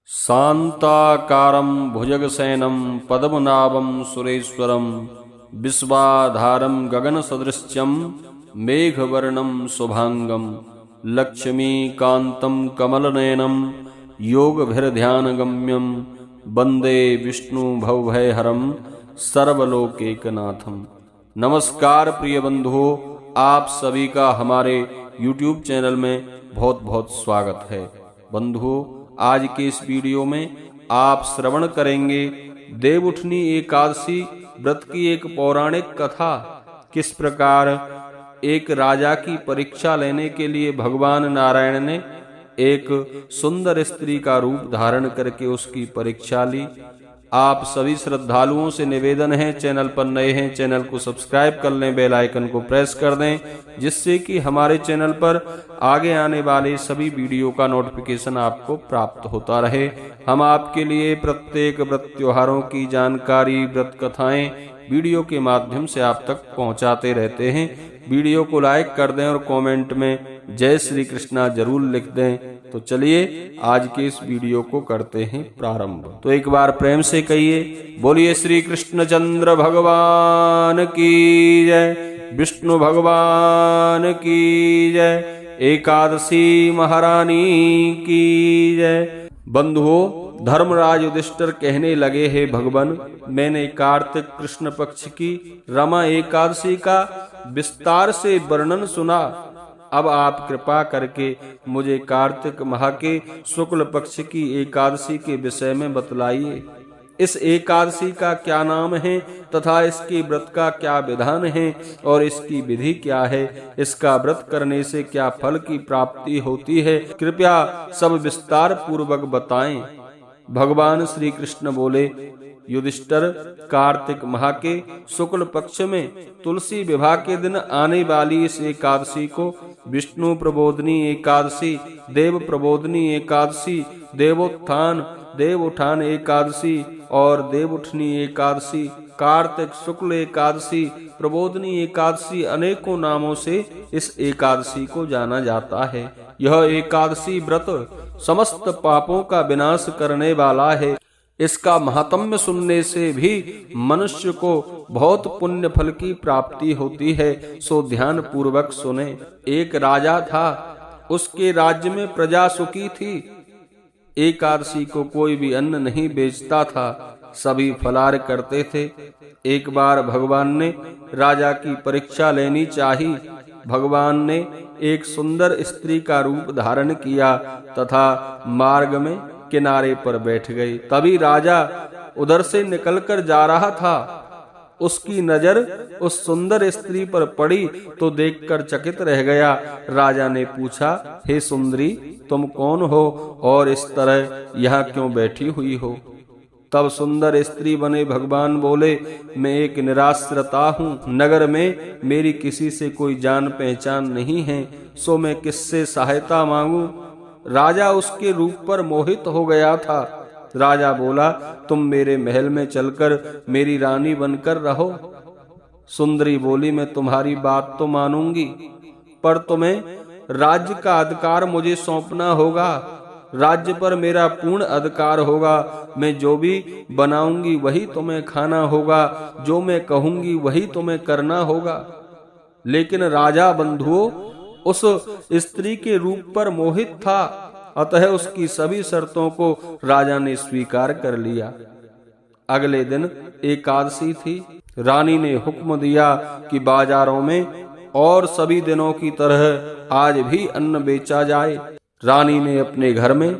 शान्ताकारं भुजगशयनं पद्मनाभं सुरेश्वरं विश्वाधारं गगनसदृश्यं मेघवर्णं शुभांगं लक्ष्मीकान्तं कमलनयनं योगभिर्ध्यानगम्यं वन्दे विष्णुभवभयहरं सर्वलोकैकनाथं। नमस्कार प्रिय बंधुओं, आप सभी का हमारे YouTube चैनल में बहुत बहुत स्वागत है। बंधुओं, आज के इस वीडियो में आप श्रवण करेंगे देवउठनी एकादशी व्रत की एक पौराणिक कथा। किस प्रकार एक राजा की परीक्षा लेने के लिए भगवान नारायण ने एक सुंदर स्त्री का रूप धारण करके उसकी परीक्षा ली। आप सभी श्रद्धालुओं से निवेदन है, चैनल पर नए हैं चैनल को सब्सक्राइब कर लें, बेल आइकन को प्रेस कर दें, जिससे कि हमारे चैनल पर आगे आने वाले सभी वीडियो का नोटिफिकेशन आपको प्राप्त होता रहे। हम आपके लिए प्रत्येक व्रत त्योहारों की जानकारी, व्रत कथाएं वीडियो के माध्यम से आप तक पहुंचाते रहते हैं। वीडियो को लाइक कर दें और कमेंट में जय श्री कृष्णा जरूर लिख दें। तो चलिए आज के इस वीडियो को करते हैं प्रारंभ। तो एक बार प्रेम से कहिए, बोलिए श्री कृष्णचंद्र भगवान की जय, विष्णु भगवान की जय, एकादशी महारानी की जय। बंधुओं, धर्मराज युधिष्ठिर कहने लगे, हे भगवान, मैंने कार्तिक कृष्ण पक्ष की रमा एकादशी का विस्तार से वर्णन सुना। अब आप कृपा करके मुझे कार्तिक माह के शुक्ल पक्ष की एकादशी के विषय में बतलाइए। इस एकादशी का क्या नाम है तथा इसके व्रत का क्या विधान है और इसकी विधि क्या है, इसका व्रत करने से क्या फल की प्राप्ति होती है, कृपया सब विस्तार पूर्वक बताएं। भगवान श्री कृष्ण बोले, युधिष्ठिर, कार्तिक माह के शुक्ल पक्ष में तुलसी विवाह के दिन आने वाली इस एकादशी को विष्णु प्रबोधनी एकादशी, देव प्रबोधनी एकादशी, देवोत्थान एकादशी और देवउठनी एकादशी, कार्तिक शुक्ल एकादशी, प्रबोधनी एकादशी, अनेकों नामों से इस एकादशी को जाना जाता है। यह एकादशी व्रत समस्त पापों का विनाश करने वाला है। इसका महात्म्य सुनने से भी मनुष्य को बहुत पुण्य फल की प्राप्ति होती है, सो ध्यान पूर्वक सुने। एक राजा था, उसके राज्य में प्रजा सुखी थी। एकादशी को कोई भी अन्न नहीं बेचता था, सभी फलाहार करते थे। एक बार भगवान ने राजा की परीक्षा लेनी चाही। भगवान ने एक सुंदर स्त्री का रूप धारण किया तथा मार्ग में किनारे पर बैठ गए। तभी राजा उधर से निकलकर जा रहा था। उसकी नजर उस सुंदर स्त्री पर पड़ी तो देखकर चकित रह गया। राजा ने पूछा, हे सुंदरी, तुम कौन हो और इस तरह यहाँ क्यों बैठी हुई हो? तब सुंदर स्त्री बने भगवान बोले, मैं एक निराश्रिता हूँ, नगर में मेरी किसी से कोई जान पहचान नहीं है, सो मैं किससे सहायता मांगू? राजा उसके रूप पर मोहित हो गया था। राजा बोला, तुम मेरे महल में चलकर मेरी रानी बनकर रहो। सुंदरी बोली, मैं तुम्हारी बात तो मानूंगी, पर तुम्हें राज्य का अधिकार मुझे सौंपना होगा। राज्य पर मेरा पूर्ण अधिकार होगा। मैं जो भी बनाऊंगी वही तुम्हें खाना होगा, जो मैं कहूंगी वही तुम्हें करना होगा। लेकिन राजा बंधुओं उस स्त्री के रूप पर मोहित था, अतः उसकी सभी शर्तों को राजा ने स्वीकार कर लिया। अगले दिन एकादशी थी। रानी ने हुक्म दिया कि बाजारों में और सभी दिनों की तरह आज भी अन्न बेचा जाए। रानी ने अपने घर में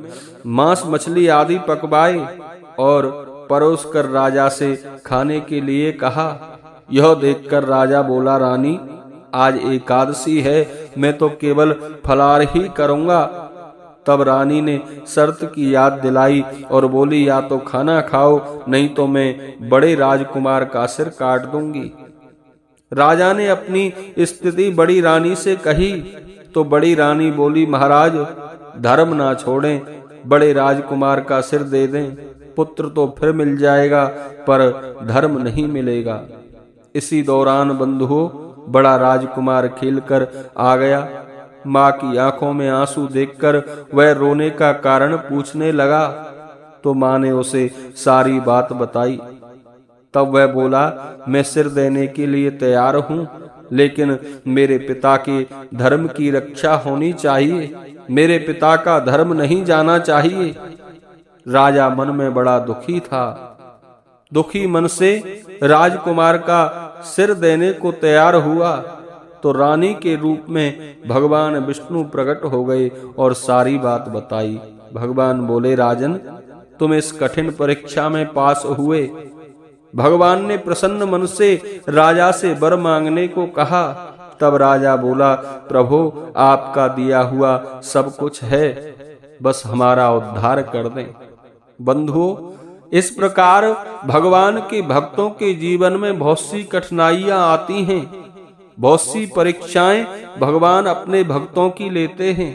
मांस मछली आदि पकवाए और परोस कर राजा से खाने के लिए कहा। यह देखकर राजा बोला, रानी, आज एकादशी है, मैं तो केवल फलाहार ही करूंगा। तब रानी ने शर्त की याद दिलाई और बोली, या तो खाना खाओ, नहीं तो मैं बड़े राजकुमार का सिर काट दूंगी। राजा ने अपनी स्थिति बड़ी रानी से कही तो बड़ी रानी बोली, महाराज, धर्म ना छोड़ें, बड़े राजकुमार का सिर दे दें, पुत्र तो फिर मिल जाएगा पर धर्म नहीं मिलेगा। इसी दौरान बंधुओं बड़ा राजकुमार खेलकर आ गया। माँ की आंखों में आंसू देखकर वह रोने का कारण पूछने लगा। तो माँ ने उसे सारी बात बताई। तब वह बोला, मैं सिर देने के लिए तैयार हूँ, लेकिन मेरे पिता के धर्म की रक्षा होनी चाहिए, मेरे पिता का धर्म नहीं जाना चाहिए। राजा मन में बड़ा दुखी था। दुखी मन से राजकुमार का सिर देने को तैयार हुआ तो रानी के रूप में भगवान विष्णु प्रकट हो गए और सारी बात बताई। भगवान बोले, राजन, तुम इस कठिन परीक्षा में पास हुए। भगवान ने प्रसन्न मन से राजा से वर मांगने को कहा। तब राजा बोला, प्रभु, आपका दिया हुआ सब कुछ है, बस हमारा उद्धार कर दें। बंधुओं, इस प्रकार भगवान के भक्तों के जीवन में बहुत सी कठिनाइयां आती हैं, बहुत सी परीक्षाएं भगवान अपने भक्तों की लेते हैं,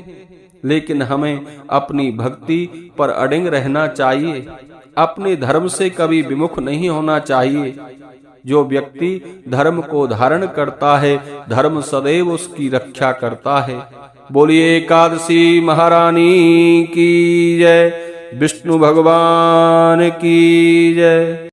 लेकिन हमें अपनी भक्ति पर अडिग रहना चाहिए, अपने धर्म से कभी विमुख नहीं होना चाहिए। जो व्यक्ति धर्म को धारण करता है, धर्म सदैव उसकी रक्षा करता है। बोलिए एकादशी महारानी की जय, विष्णु भगवान की जय।